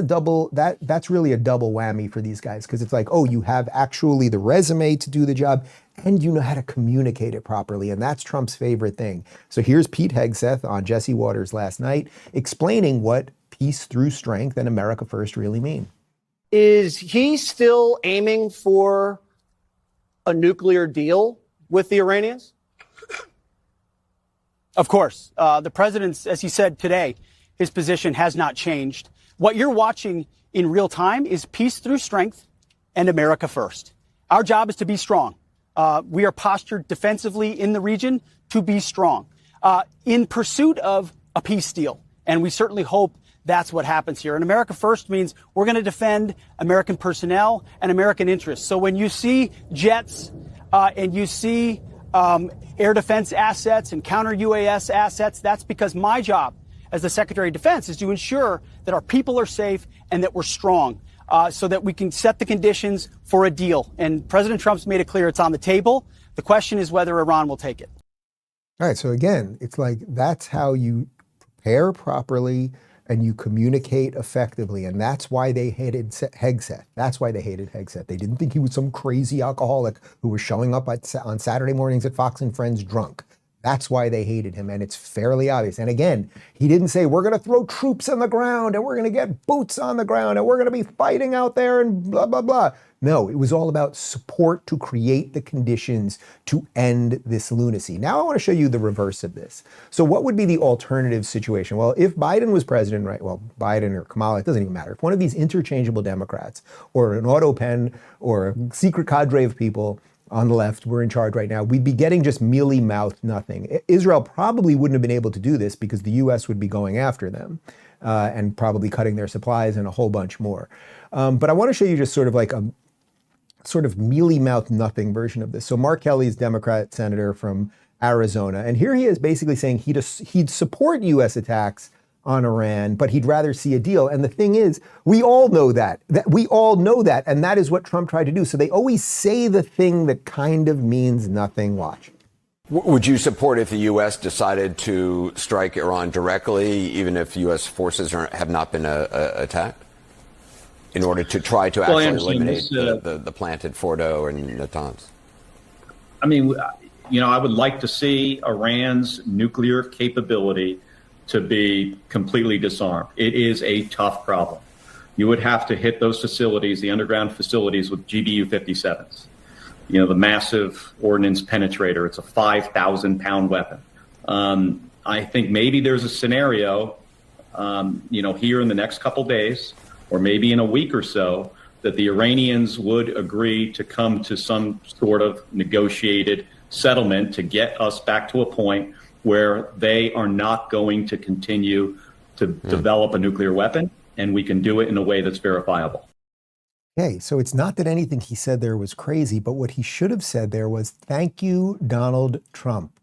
that's really a double whammy for these guys, because it's like, oh, you have actually the resume to do the job and you know how to communicate it properly. And that's Trump's favorite thing. So here's Pete Hegseth on Jesse Waters last night explaining what peace through strength and America first really mean. Is he still aiming for a nuclear deal with the Iranians? Of course. The president's, as he said today, his position has not changed. What you're watching in real time is peace through strength and America first. Our job is to be strong. We are postured defensively in the region to be strong in pursuit of a peace deal. And we certainly hope that's what happens here. And America first means we're going to defend American personnel and American interests. So when you see jets and you see air defense assets and counter UAS assets, that's because my job as the Secretary of Defense is to ensure that our people are safe and that we're strong so that we can set the conditions for a deal. And President Trump's made it clear it's on the table. The question is whether Iran will take it. All right. So again, it's like that's how you prepare properly and you communicate effectively. And that's why they hated Hegseth. That's why they hated Hegseth. They didn't think he was some crazy alcoholic who was showing up on Saturday mornings at Fox and Friends drunk. That's why they hated him, and it's fairly obvious. And again, he didn't say, we're going to throw troops on the ground, and we're going to get boots on the ground, and we're going to be fighting out there, and blah, blah, blah. No, it was all about support to create the conditions to end this lunacy. Now I want to show you the reverse of this. So what would be the alternative situation? Well, if Biden was president, right, well, Biden or Kamala, it doesn't even matter. If one of these interchangeable Democrats or an auto pen or a secret cadre of people on the left were in charge right now, we'd be getting just mealy-mouthed nothing. Israel probably wouldn't have been able to do this because the U.S. would be going after them and probably cutting their supplies and a whole bunch more. But I want to show you just sort of like a sort of mealy-mouthed nothing version of this. So Mark Kelly's Democrat senator from Arizona, and here he is basically saying he'd support U.S. attacks on Iran, but he'd rather see a deal. And the thing is, we all know that. We all know that. And that is what Trump tried to do. So they always say the thing that kind of means nothing. Watch. Would you support if the U.S. decided to strike Iran directly, even if U.S. forces have not been attacked, in order to try to actually eliminate the plant at Fordo and Natanz? I mean, you know, I would like to see Iran's nuclear capability to be completely disarmed. It is a tough problem. You would have to hit those facilities, the underground facilities, with GBU-57s. You know, the massive ordnance penetrator. It's a 5,000-pound weapon. I think maybe there's a scenario, you know, here in the next couple days, or maybe in a week or so, that the Iranians would agree to come to some sort of negotiated settlement to get us back to a point where they are not going to continue to develop a nuclear weapon, and we can do it in a way that's verifiable. Okay, so it's not that anything he said there was crazy, but what he should have said there was, thank you, Donald Trump.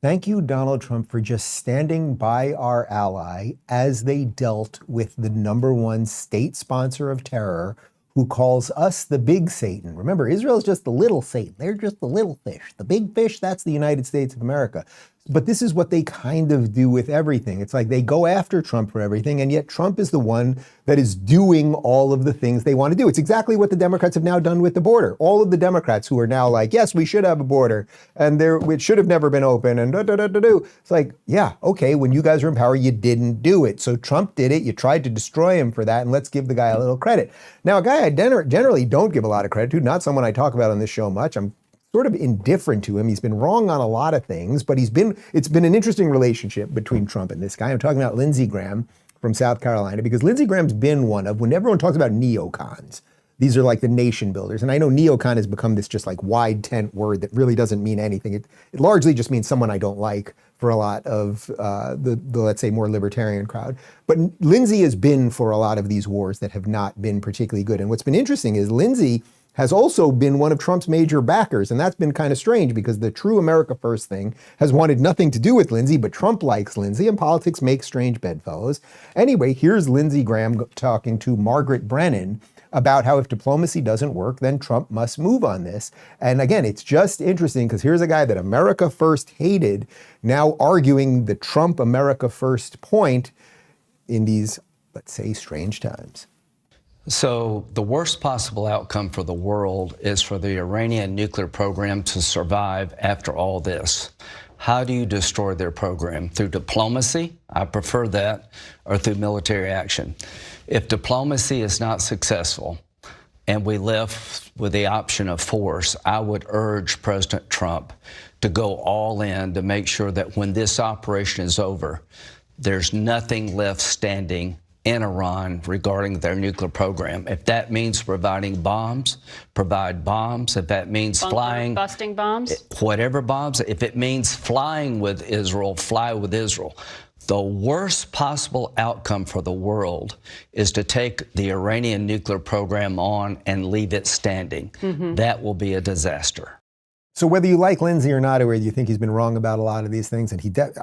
Thank you, Donald Trump, for just standing by our ally as they dealt with the #1 state sponsor of terror, who calls us the big Satan. Remember, Israel's just the little Satan. They're just the little fish. The big fish, that's the United States of America. But this is what they kind of do with everything. It's like they go after Trump for everything, and yet Trump is the one that is doing all of the things they want to do. It's exactly what the Democrats have now done with the border. All of the Democrats who are now like, yes, we should have a border, and it should have never been open, and da-da-da-da-do. It's like, yeah, okay, when you guys were in power, you didn't do it. So Trump did it. You tried to destroy him for that, and let's give the guy a little credit. Now, a guy I generally don't give a lot of credit to, not someone I talk about on this show much. I'm sort of indifferent to him. He's been wrong on a lot of things, but it's been an interesting relationship between Trump and this guy. I'm talking about Lindsey Graham from South Carolina, because Lindsey Graham's been one of, when everyone talks about neocons, these are like the nation builders. And I know neocon has become this just like wide tent word that really doesn't mean anything. It largely just means someone I don't like for a lot of the let's say, more libertarian crowd. But Lindsey has been for a lot of these wars that have not been particularly good. And what's been interesting is Lindsey has also been one of Trump's major backers. And that's been kind of strange, because the true America First thing has wanted nothing to do with Lindsey, but Trump likes Lindsey, and politics makes strange bedfellows. Anyway, here's Lindsey Graham talking to Margaret Brennan about how if diplomacy doesn't work, then Trump must move on this. And again, it's just interesting because here's a guy that America first hated, now arguing the Trump America first point in these, let's say, strange times. So the worst possible outcome for the world is for the Iranian nuclear program to survive after all this. How do you destroy their program? Through diplomacy? I prefer that, or through military action. If diplomacy is not successful and we left with the option of force, I would urge President Trump to go all in to make sure that when this operation is over, there's nothing left standing in Iran regarding their nuclear program. If that means providing bombs, provide bombs. If that means busting bombs, whatever bombs. If it means flying with Israel, fly with Israel. The worst possible outcome for the world is to take the Iranian nuclear program on and leave it standing. That will be a disaster. So whether you like Lindsay or not, or whether you think he's been wrong about a lot of these things, and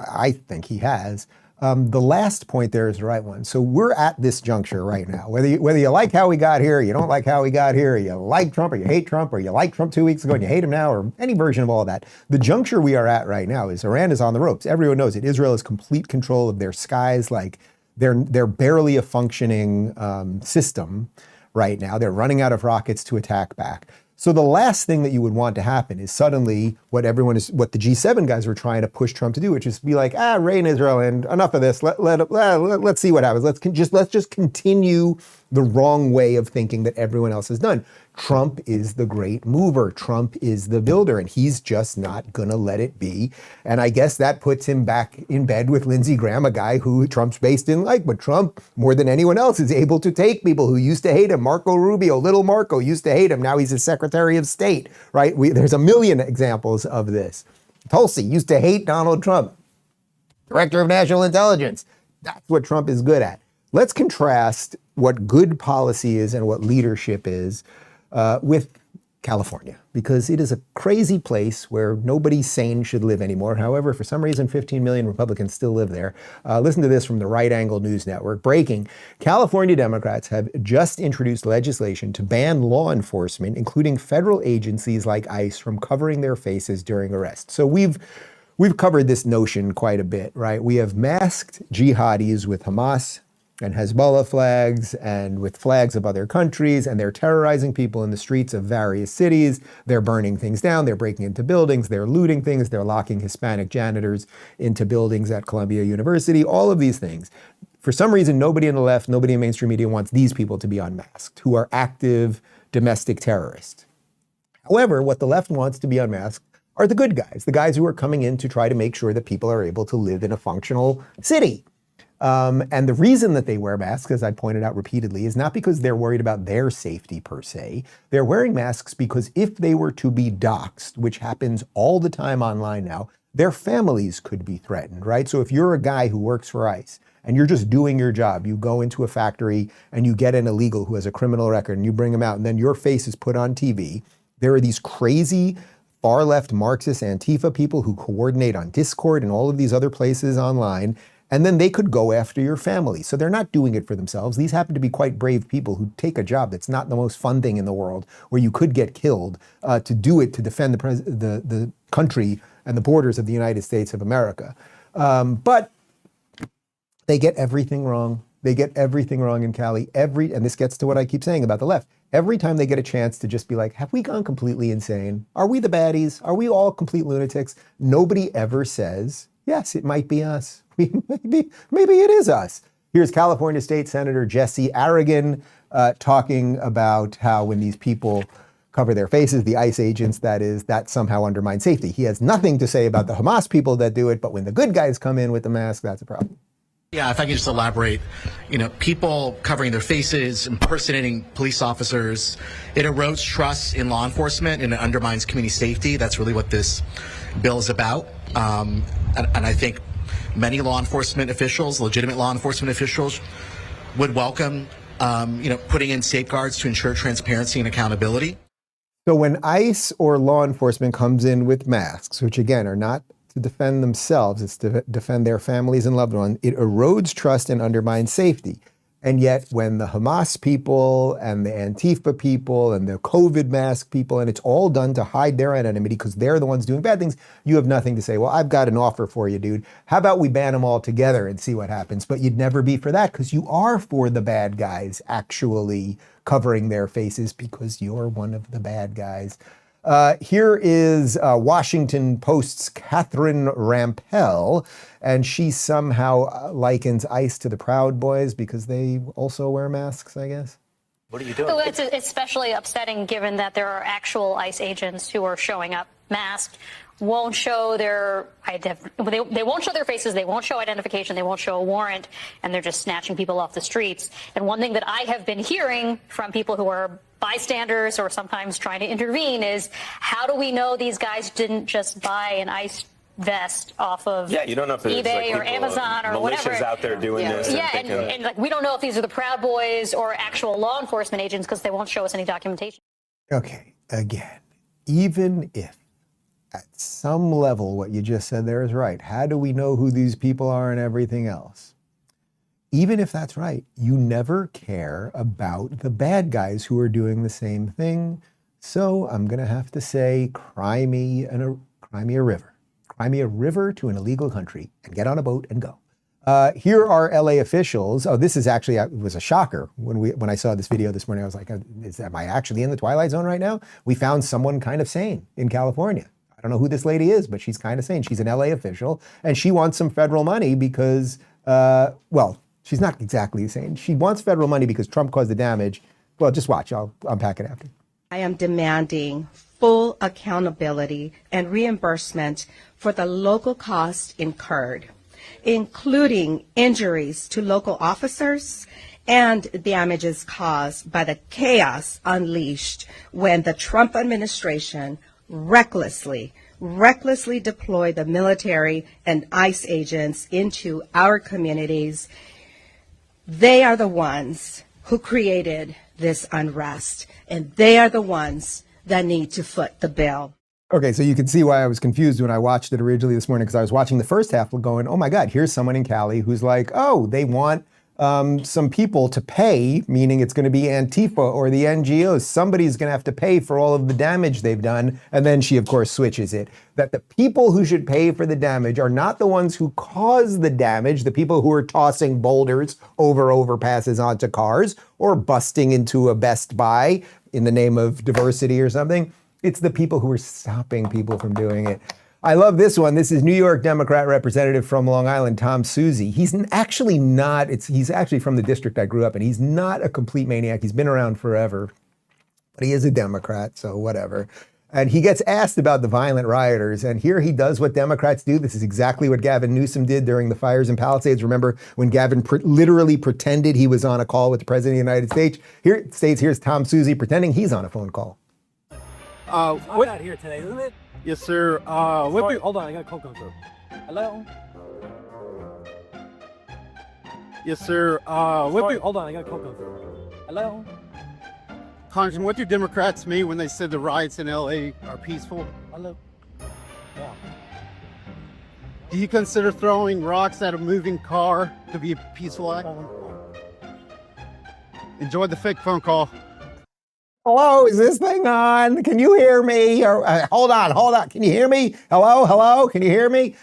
I think he has, the last point there is the right one. So we're at this juncture right now. Whether you like how we got here, you don't like how we got here, you like Trump or you hate Trump, or you liked Trump 2 weeks ago and you hate him now, or any version of all of that. The juncture we are at right now is Iran is on the ropes. Everyone knows it. Israel has complete control of their skies. Like they're barely a functioning system right now. They're running out of rockets to attack back. So the last thing that you would want to happen is suddenly what the G7 guys were trying to push Trump to do, which is be like, rain Israel and enough of this. Let's see what happens. Let's just continue the wrong way of thinking that everyone else has done. Trump is the great mover. Trump is the builder, and he's just not going to let it be. And I guess that puts him back in bed with Lindsey Graham, a guy who Trump's base didn't like. But Trump, more than anyone else, is able to take people who used to hate him. Marco Rubio, little Marco, used to hate him. Now he's his Secretary of State, right? There's a million examples of this. Tulsi used to hate Donald Trump. Director of National Intelligence. That's what Trump is good at. Let's contrast what good policy is and what leadership is with California, because it is a crazy place where nobody sane should live anymore. However, for some reason, 15 million Republicans still live there. Listen to this from the Right Angle News Network. Breaking: California Democrats have just introduced legislation to ban law enforcement, including federal agencies like ICE, from covering their faces during arrests. So we've covered this notion quite a bit, right? We have masked jihadis with Hamas and Hezbollah flags and with flags of other countries, and they're terrorizing people in the streets of various cities. They're burning things down, they're breaking into buildings, they're looting things, they're locking Hispanic janitors into buildings at Columbia University, all of these things. For some reason, nobody in the left, nobody in mainstream media wants these people to be unmasked, who are active domestic terrorists. However, what the left wants to be unmasked are the good guys, the guys who are coming in to try to make sure that people are able to live in a functional city. And the reason that they wear masks, as I pointed out repeatedly, is not because they're worried about their safety per se. They're wearing masks because if they were to be doxxed, which happens all the time online now, their families could be threatened, right? So if you're a guy who works for ICE and you're just doing your job, you go into a factory and you get an illegal who has a criminal record and you bring him out and then your face is put on TV, there are these crazy far left Marxist Antifa people who coordinate on Discord and all of these other places online, and then they could go after your family. So they're not doing it for themselves. These happen to be quite brave people who take a job that's not the most fun thing in the world, where you could get killed, to do it to defend the country and the borders of the United States of America. But they get everything wrong. They get everything wrong in Cali. And this gets to what I keep saying about the left. Every time they get a chance to just be like, have we gone completely insane? Are we the baddies? Are we all complete lunatics? Nobody ever says, yes, it might be us. Maybe it is us. Here's California State Senator Jesse Aragon talking about how when these people cover their faces, the ICE agents, that somehow undermines safety. He has nothing to say about the Hamas people that do it, but when the good guys come in with the mask, that's a problem. Yeah, if I can just elaborate, people covering their faces, impersonating police officers, it erodes trust in law enforcement and it undermines community safety. That's really what this bill is about. And I think many law enforcement officials, legitimate law enforcement officials, would welcome, putting in safeguards to ensure transparency and accountability. So when ICE or law enforcement comes in with masks, which again are not to defend themselves, it's to defend their families and loved ones, it erodes trust and undermines safety. And yet when the Hamas people and the Antifa people and the COVID mask people, and it's all done to hide their anonymity because they're the ones doing bad things, you have nothing to say. Well, I've got an offer for you, dude. How about we ban them all together and see what happens? But you'd never be for that because you are for the bad guys actually covering their faces because you're one of the bad guys. Here is Washington Post's Catherine Rampell, and she somehow likens ICE to the Proud Boys because they also wear masks, I guess. What are you doing? So it's especially upsetting given that there are actual ICE agents who are showing up masked, won't show their they won't show their faces, they won't show identification, they won't show a warrant, and they're just snatching people off the streets. And one thing that I have been hearing from people who are bystanders or sometimes trying to intervene is, how do we know these guys didn't just buy an ICE vest off of you don't know if it's eBay like or Amazon or militias whatever out there doing this. And like, we don't know if these are the Proud Boys or actual law enforcement agents because they won't show us any documentation. Okay, again, even if at some level what you just said there is right, how do we know who these people are and everything else? Even if that's right, you never care about the bad guys who are doing the same thing. So I'm going to have to say, cry me a river. Cry me a river to an illegal country and get on a boat and go. Here are LA officials. Oh, this is actually, it was a shocker. When I saw this video this morning, I was like, am I actually in the Twilight Zone right now? We found someone kind of sane in California. I don't know who this lady is, but she's kind of sane. She's an LA official, and she wants some federal money because, well, she's not exactly sane. She wants federal money because Trump caused the damage. Well, just watch. I'll unpack it after. I am demanding full accountability and reimbursement for the local costs incurred, including injuries to local officers and damages caused by the chaos unleashed when the Trump administration recklessly deployed the military and ICE agents into our communities. They are the ones who created this unrest, and they are the ones that need to foot the bill. Okay, so you can see why I was confused when I watched it originally this morning, because I was watching the first half going, oh my God, here's someone in Cali who's like, oh, they want some people to pay, meaning it's going to be Antifa or the NGOs. Somebody's going to have to pay for all of the damage they've done. And then she, of course, switches it. That the people who should pay for the damage are not the ones who cause the damage, the people who are tossing boulders over overpasses onto cars or busting into a Best Buy in the name of diversity or something. It's the people who are stopping people from doing it. I love this one. This is New York Democrat representative from Long Island, Tom Suozzi. He's actually from the district I grew up in. He's not a complete maniac. He's been around forever, but he is a Democrat, so whatever. And he gets asked about the violent rioters, and here he does what Democrats do. This is exactly what Gavin Newsom did during the fires in Palisades. Remember when Gavin literally pretended he was on a call with the President of the United States? Here's Tom Suozzi pretending he's on a phone call. We're not here today, isn't it? Yes, sir. Hold on, I got a call come through. Hello? Yes, sir. Hold on, I got a call come through. Hello? Congressman, what do Democrats mean when they said the riots in LA are peaceful? Hello? Yeah. Do you consider throwing rocks at a moving car to be a peaceful act? Enjoy the fake phone call. Hello, is this thing on? Can you hear me? Or, hold on. Can you hear me? Hello, can you hear me?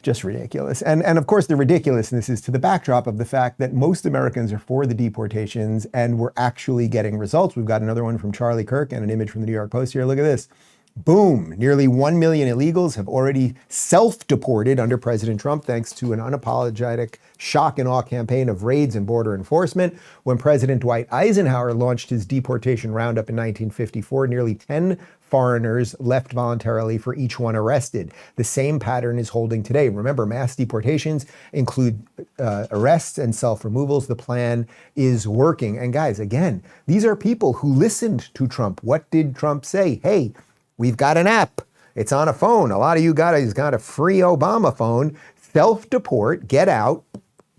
Just ridiculous. And of course, the ridiculousness is to the backdrop of the fact that most Americans are for the deportations and we're actually getting results. We've got another one from Charlie Kirk and an image from the New York Post here. Look at this. Boom, nearly 1 million illegals have already self-deported under President Trump thanks to an unapologetic shock and awe campaign of raids and border enforcement. When President Dwight Eisenhower launched his deportation roundup in 1954, nearly 10 foreigners left voluntarily for each one arrested. The same pattern is holding today. Remember, mass deportations include arrests and self-removals. The plan is working. And guys, again, these are people who listened to Trump. What did Trump say? Hey, we've got an app. It's on a phone. A lot of you guys got a free Obama phone. Self-deport, get out,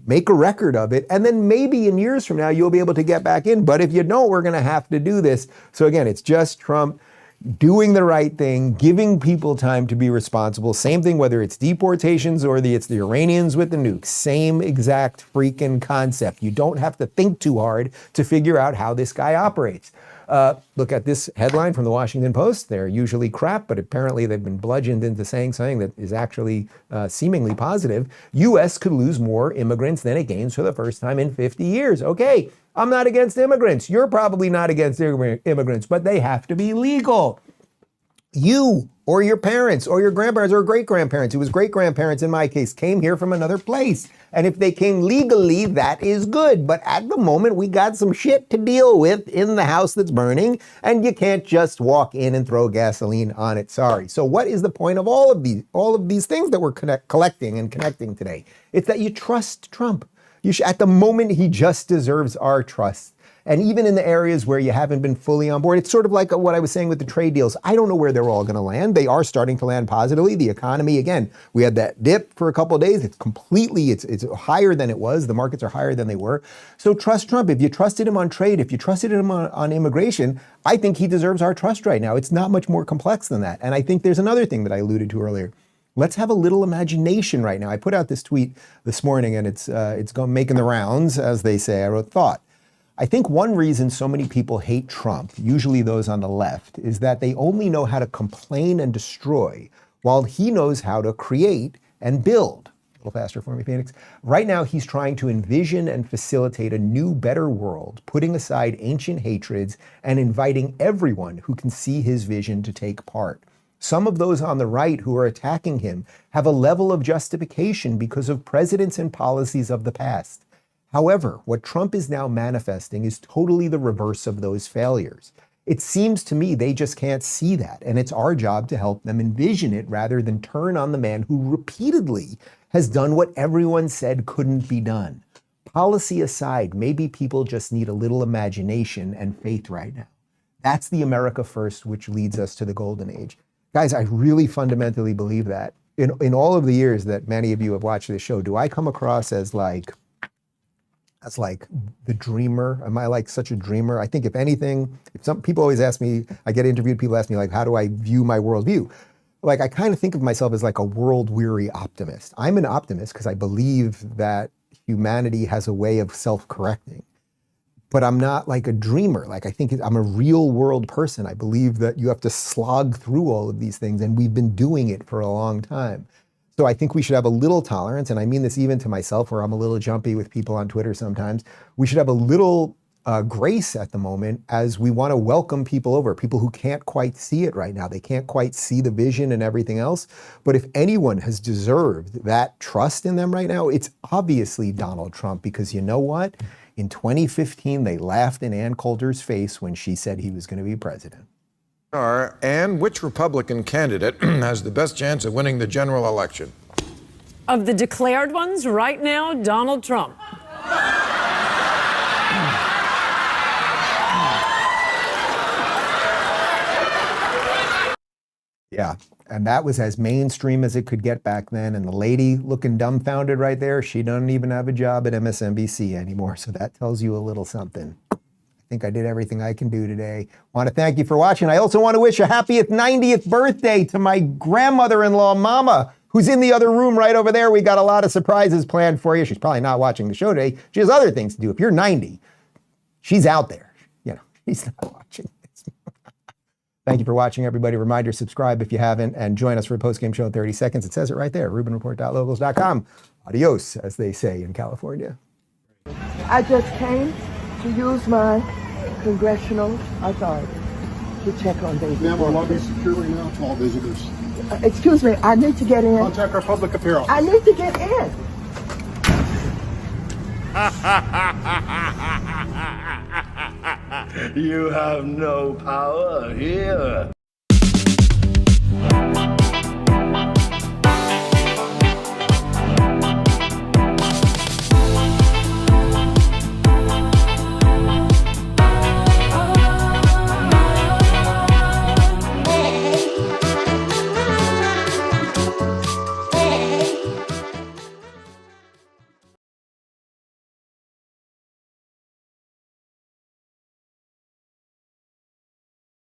make a record of it, and then maybe in years from now, you'll be able to get back in. But if you don't, we're going to have to do this. So again, it's just Trump. doing the right thing, giving people time to be responsible. Same thing whether it's deportations or it's the Iranians with the nukes. Same exact freaking concept. You don't have to think too hard to figure out how this guy operates. Look at this headline from the Washington Post. They're usually crap, but apparently they've been bludgeoned into saying something that is actually seemingly positive. U.S. could lose more immigrants than it gains for the first time in 50 years. Okay, I'm not against immigrants. You're probably not against immigrants, but they have to be legal. You or your parents or your grandparents or great-grandparents, it was great-grandparents in my case, came here from another place. And if they came legally, that is good. But at the moment, we got some shit to deal with in the house that's burning, and you can't just walk in and throw gasoline on it. Sorry. So what is the point of all of these things that we're collecting and connecting today? It's that you trust Trump. At the moment, he just deserves our trust. And even in the areas where you haven't been fully on board, it's sort of like what I was saying with the trade deals. I don't know where they're all going to land. They are starting to land positively. The economy, again, we had that dip for a couple of days. It's higher than it was. The markets are higher than they were. So trust Trump. If you trusted him on trade, if you trusted him on immigration, I think he deserves our trust right now. It's not much more complex than that. And I think there's another thing that I alluded to earlier. Let's have a little imagination right now. I put out this tweet this morning, and it's making the rounds, as they say. I wrote thought. I think one reason so many people hate Trump, usually those on the left, is that they only know how to complain and destroy, while he knows how to create and build. A little faster for me, Phoenix. Right now, he's trying to envision and facilitate a new, better world, putting aside ancient hatreds and inviting everyone who can see his vision to take part. Some of those on the right who are attacking him have a level of justification because of presidents and policies of the past. However, what Trump is now manifesting is totally the reverse of those failures. It seems to me they just can't see that, and it's our job to help them envision it rather than turn on the man who repeatedly has done what everyone said couldn't be done. Policy aside, maybe people just need a little imagination and faith right now. That's the America First, which leads us to the golden age. Guys, I really fundamentally believe that. In all of the years that many of you have watched this show, do I come across as like the dreamer? Am I like such a dreamer? I think if anything, if some people always ask me, I get interviewed, people ask me like, how do I view my worldview? Like, I kind of think of myself as like a world-weary optimist. I'm an optimist because I believe that humanity has a way of self-correcting. But I'm not like a dreamer. Like, I think I'm a real world person. I believe that you have to slog through all of these things, and we've been doing it for a long time. So I think we should have a little tolerance, and I mean this even to myself, where I'm a little jumpy with people on Twitter sometimes. We should have a little grace at the moment as we want to welcome people over, people who can't quite see it right now. They can't quite see the vision and everything else. But if anyone has deserved that trust in them right now, it's obviously Donald Trump, because you know what? In 2015, they laughed in Ann Coulter's face when she said he was going to be president. And which Republican candidate has the best chance of winning the general election? Of the declared ones right now, Donald Trump. Yeah, and that was as mainstream as it could get back then. And the lady looking dumbfounded right there, she doesn't even have a job at MSNBC anymore. So that tells you a little something. I think I did everything I can do today. Want to thank you for watching. I also want to wish a happy 90th birthday to my grandmother-in-law, Mama, who's in the other room right over there. We got a lot of surprises planned for you. She's probably not watching the show today. She has other things to do. If you're 90, she's out there. You know, she's not watching. Thank you for watching, everybody. Reminder, subscribe if you haven't, and join us for a post-game show in 30 seconds. It says it right there, rubinreport.locals.com. Adios, as they say in California. I just came to use my congressional authority to check on baby. Ma'am, our lobby is secure right now to all visitors. Excuse me, I need to get in. Contact our public appeal. I need to get in. You have no power here.